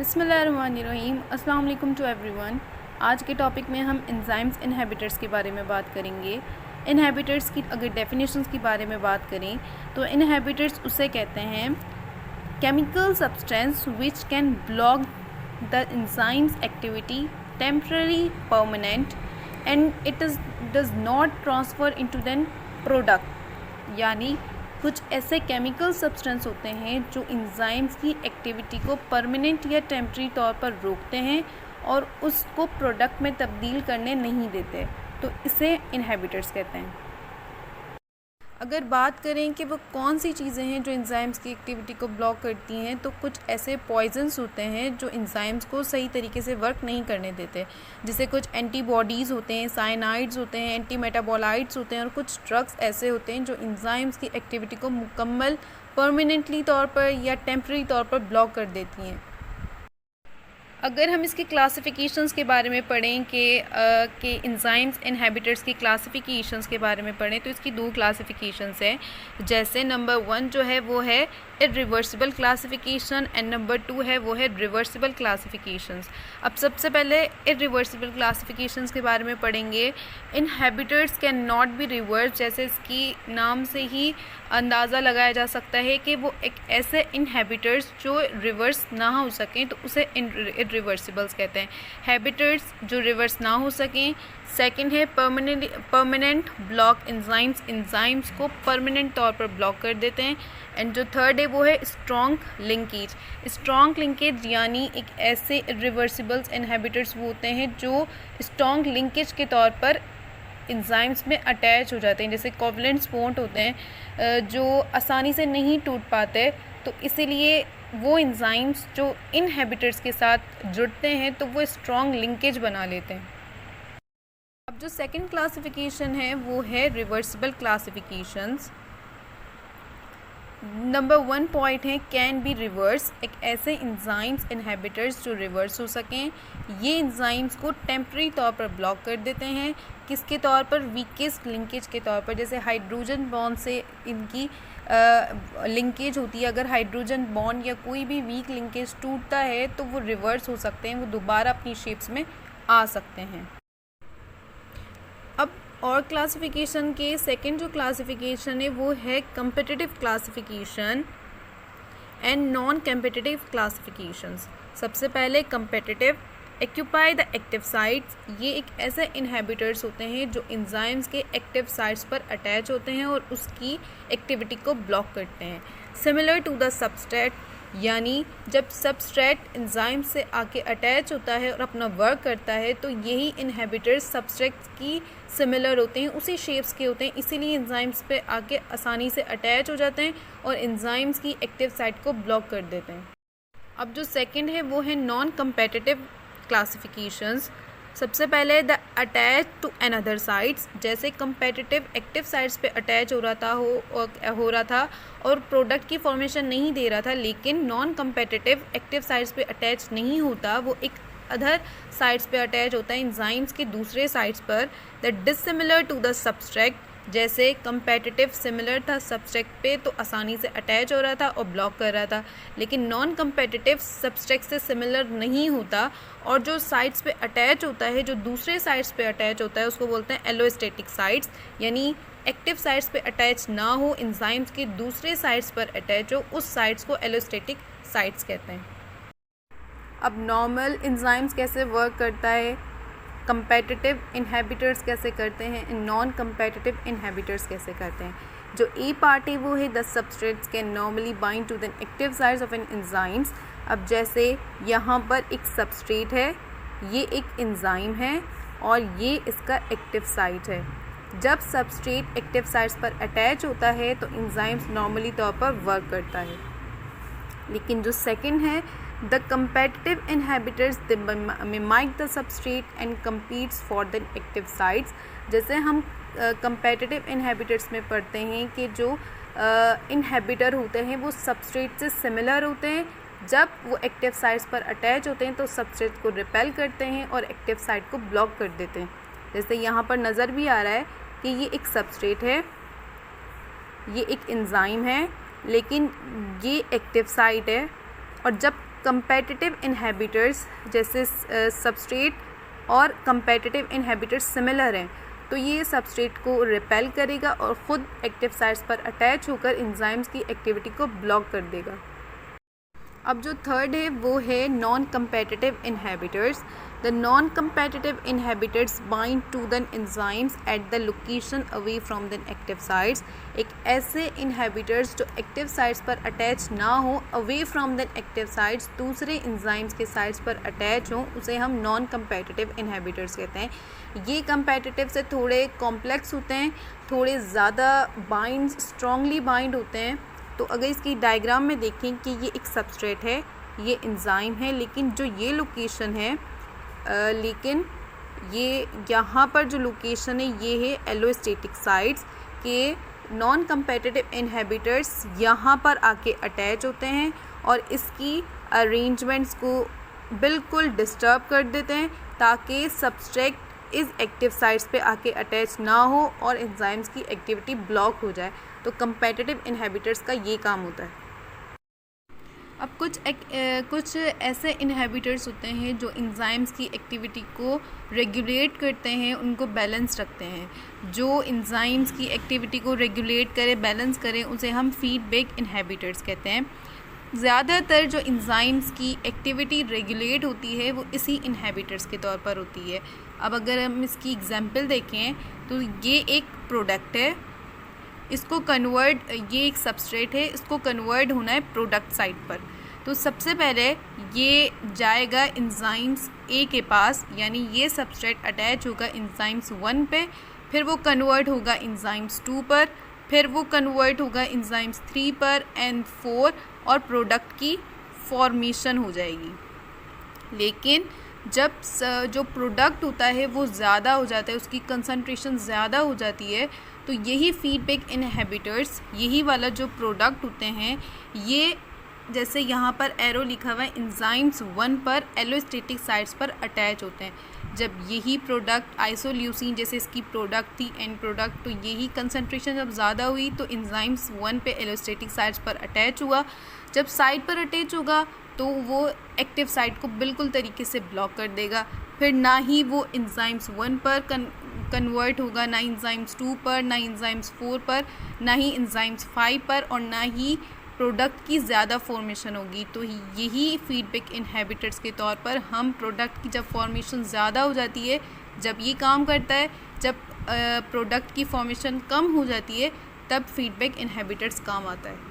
बिस्मिल्लाहिर्रहमानिर्रहीम। अस्सलाम वालेकुम टू एवरीवन। आज के टॉपिक में हम एंजाइम्स इनहिबिटर्स के बारे में बात करेंगे। इनहिबिटर्स की अगर डेफिनेशंस के बारे में बात करें तो इनहिबिटर्स उसे कहते हैं chemical substance which can block the enzymes activity temporary permanent and it does not transfer into than product. यानी कुछ ऐसे केमिकल सब्सटेंस होते हैं जो एंजाइम्स की एक्टिविटी को परमानेंट या टेम्पररी तौर पर रोकते हैं और उसको प्रोडक्ट में तब्दील करने नहीं देते, तो इसे इनहिबिटर्स कहते हैं। अगर बात करें कि वो कौन सी चीज़ें हैं जो एंजाइम्स की एक्टिविटी को ब्लॉक करती हैं, तो कुछ ऐसे पॉइजन्स होते हैं जो एंजाइम्स को सही तरीके से वर्क नहीं करने देते, जैसे कुछ एंटीबॉडीज़ होते हैं, साइनाइड्स होते हैं, एंटी मेटाबोलाइट्स होते हैं, और कुछ ड्रग्स ऐसे होते हैं जो एंजाइम्स की एक्टिविटी को मुकम्मल परमानेंटली तौर पर या टेम्पररी तौर पर ब्लॉक कर देती हैं। अगर हम इसकी क्लासिफिकेशंस के बारे में पढ़ें कि एंजाइम्स इनहिबिटर्स की क्लासिफिकेशंस के बारे में पढ़ें तो इसकी दो क्लासिफिकेशंस हैं। जैसे नंबर 1 जो है वो है इरिवर्सिबल क्लासिफिकेशन एंड नंबर 2 है वो है रिवर्सिबल क्लासिफिकेशंस। अब सबसे पहले इरिवर्सिबल क्लासिफिकेशंस के बारे में पढ़ेंगे। Inhibitors can not be reverse, जैसे इसकी नाम से ही अंदाज़ा लगाया जा सकता है कि वो एक ऐसे इनहिबिटर्स जो रिवर्स ना हो सकें, तो उसे इरिवर्सिबल्स कहते हैं। हैबिटर्स जो रिवर्स ना हो सकें। सेकंड है परमानेंट ब्लॉक एंजाइम्स को परमानेंट तौर पर ब्लॉक कर देते हैं। एंड जो थर्ड है वो है स्ट्रॉन्ग लिंकेज यानी एक ऐसे इरिवर्सिबल्स इनहिबिटर्स वो होते हैं जो स्ट्रॉन्ग लिंकेज के तौर पर एंजाइम्स में अटैच हो जाते हैं, जैसे कोवलेंट बॉन्ड होते हैं जो आसानी से नहीं टूट पाते, तो इसीलिए वो एंजाइम्स जो इनहिबिटर्स के साथ जुड़ते हैं तो वो स्ट्रॉन्ग लिंकेज बना लेते हैं। अब जो सेकंड क्लासिफिकेशन है वो है रिवर्सिबल क्लासिफिकेशंस। नंबर 1 पॉइंट है कैन बी रिवर्स, एक ऐसे एंजाइम्स इनहिबिटर्स जो रिवर्स हो सकें। ये एंजाइम्स को टेम्पररी तौर पर ब्लॉक कर देते हैं, किसके तौर पर? वीकेस्ट लिंकेज के तौर पर, जैसे हाइड्रोजन बॉन्ड से इनकी लिंकेज होती है। अगर हाइड्रोजन बॉन्ड या कोई भी वीक लिंकेज टूटता है तो वो रिवर्स हो सकते हैं, वो दोबारा अपनी शेप्स में आ सकते हैं। अब और क्लासिफिकेशन के सेकंड जो क्लासिफिकेशन है वो है competitive classification and non competitive classifications. सबसे पहले competitive occupy the active sites, ये एक ऐसे इनहिबिटर्स होते हैं जो एंजाइम्स के एक्टिव साइट्स पर अटैच होते हैं और उसकी एक्टिविटी को ब्लॉक करते हैं। सिमिलर टू द सबस्ट्रेट, यानी जब सबस्ट्रेट एंजाइम से आके अटैच होता है और अपना वर्क करता है तो यही इनहिबिटर्स सबस्ट्रेट की सिमिलर होते हैं, उसी शेप्स के होते हैं, इसीलिए एंजाइम्स पे आके आसानी से अटैच हो जाते हैं और एंजाइम्स की एक्टिव साइट को ब्लॉक कर देते हैं। अब जो सेकंड है वो है नॉन कम्पिटिटिव क्लासिफिकेशंस। सबसे पहले the attach to another sites, जैसे कम्पिटिटिव एक्टिव साइट्स पे अटैच हो रहा था और प्रोडक्ट की फॉर्मेशन नहीं दे रहा था, लेकिन नॉन कम्पिटिटिव एक्टिव साइट्स पे अटैच नहीं होता, वो एक अदर साइट्स पे अटैच होता है एंजाइम्स के दूसरे साइट्स पर। The dissimilar to the substrate, जैसे कम्पिटिटिव सिमिलर था सबस्ट्रेट पे तो आसानी से अटैच हो रहा था और ब्लॉक कर रहा था, लेकिन नॉन कम्पिटिटिव सबस्ट्रेट से सिमिलर नहीं होता और जो साइट्स पे अटैच होता है, जो दूसरे साइट्स पे अटैच होता है, उसको बोलते हैं एलोस्टेटिक साइट्स, यानी एक्टिव साइट्स पे अटैच ना हो, एंजाइम्स के दूसरे साइट्स पर अटैच हो, उस साइट्स को एलोस्टेटिक साइट्स कहते हैं। अब नॉर्मल एंजाइम्स कैसे वर्क करता है, कम्पिटिटिव इनहिबिटर्स कैसे करते हैं, नॉन कम्पिटिटिव इनहिबिटर्स कैसे करते हैं। जो ए पार्ट है वो है the substrates can normally bind to the active sites of an enzymes. अब जैसे यहाँ पर एक सबस्ट्रेट है, ये एक एंजाइम है और ये इसका एक्टिव साइट है। जब सबस्ट्रेट एक्टिव साइट्स पर अटैच होता है तो एंजाइम्स नॉर्मली तौर पर वर्क करता है। लेकिन जो सेकंड है the competitive inhibitors they mimic the substrate and competes for the active sites। जैसे हम competitive inhibitors में पढ़ते हैं कि जो inhibitor होते हैं वो substrate से similar होते हैं, जब वो एक्टिव साइट्स पर अटैच होते हैं तो सबस्ट्रेट को रिपेल करते हैं और एक्टिव साइट को ब्लॉक कर देते हैं। जैसे यहाँ पर नज़र भी आ रहा है कि ये एक सबस्ट्रेट है, ये एक एंजाइम है, लेकिन ये एक्टिव साइट है और जब कंपेटिटिव इनहिबिटर्स जैसे सबस्ट्रेट और कंपेटिटिव इनहिबिटर्स सिमिलर हैं तो ये सबस्ट्रेट को रिपेल करेगा और ख़ुद एक्टिव साइट्स पर अटैच होकर एंजाइम्स की एक्टिविटी को ब्लॉक कर देगा। अब जो थर्ड है वो है non competitive inhibitors. The non competitive inhibitors bind to the enzymes at the location away from the active sites. एक ऐसे इनहिबिटर्स जो एक्टिव साइट्स पर अटैच ना हो, away from the active sites, दूसरे एंजाइम्स के साइट्स पर अटैच हों, उसे हम नॉन कंपेटिटिव इनहिबिटर्स कहते हैं। ये कंपेटिटिव से थोड़े कॉम्प्लेक्स होते हैं, थोड़े ज़्यादा बाइंड स्ट्रॉन्गली बाइंड होते हैं। तो अगर इसकी डायग्राम में देखें कि ये एक सबस्ट्रेट है, ये एंजाइम है, लेकिन जो ये लोकेशन है लेकिन ये यहाँ पर जो लोकेशन है ये है एलोस्टेटिक साइट्स के। नॉन कंपेटिटिव इनहिबिटर्स यहाँ पर आके अटैच होते हैं और इसकी अरेंजमेंट्स को बिल्कुल डिस्टर्ब कर देते हैं ताकि सब्सट्रेट इस एक्टिव साइट्स पे आके अटैच ना हो और एंजाइम्स की एक्टिविटी ब्लॉक हो जाए। तो कंपेटिटिव इनहिबिटर्स का ये काम होता है। अब कुछ ऐसे इनहिबिटर्स होते हैं जो एंजाइम्स की एक्टिविटी को रेगुलेट करते हैं, उनको बैलेंस रखते हैं। जो एंजाइम्स की एक्टिविटी को रेगुलेट करे, बैलेंस करें, उसे हम फीडबैक इनहिबिटर्स कहते हैं। ज़्यादातर जो एंजाइम्स की एक्टिविटी रेगुलेट होती है वो इसी इनहिबिटर्स के तौर पर होती है। अब अगर हम इसकी एग्जांपल देखें तो ये एक प्रोडक्ट है, इसको कन्वर्ट, ये एक सबस्ट्रेट है, इसको कन्वर्ट होना है प्रोडक्ट साइड पर। तो सबसे पहले ये जाएगा एंजाइम्स ए के पास, यानी ये सबस्ट्रेट अटैच होगा एंजाइम्स 1 पे, फिर वो कन्वर्ट होगा एंजाइम्स 2 पर, फिर वो कन्वर्ट होगा एंजाइम्स 3 पर एंड 4 और प्रोडक्ट की फॉर्मेशन हो जाएगी। लेकिन जब जो प्रोडक्ट होता है वो ज़्यादा हो जाता है, उसकी कंसंट्रेशन ज़्यादा हो जाती है, तो यही फीडबैक इनहिबिटर्स, यही वाला जो प्रोडक्ट होते हैं, ये जैसे यहाँ पर एरो लिखा हुआ है एंजाइम्स 1 पर एलोस्टेटिक साइट्स पर अटैच होते हैं। जब यही प्रोडक्ट आइसोल्यूसिन जैसे इसकी प्रोडक्ट थी एंड प्रोडक्ट, तो यही कंसंट्रेशन जब ज़्यादा हुई तो एंजाइम्स 1 पे एलोस्टेटिक साइट्स पर अटैच हुआ। जब साइट पर अटैच होगा तो वो एक्टिव साइट को बिल्कुल तरीके से ब्लॉक कर देगा। फिर ना ही वो एंजाइम्स 1 पर कन्वर्ट होगा, ना एंजाइम्स 2 पर, ना एंजाइम्स 4 पर, ना ही एंजाइम्स 5 पर, और ना ही प्रोडक्ट की ज़्यादा फॉर्मेशन होगी। तो यही फीडबैक इनहिबिटर्स के तौर पर हम प्रोडक्ट की जब फॉर्मेशन ज़्यादा हो जाती है, जब ये काम करता है, जब प्रोडक्ट की फॉर्मेशन कम हो जाती है, तब फीडबैक इनहिबिटर्स काम आता है।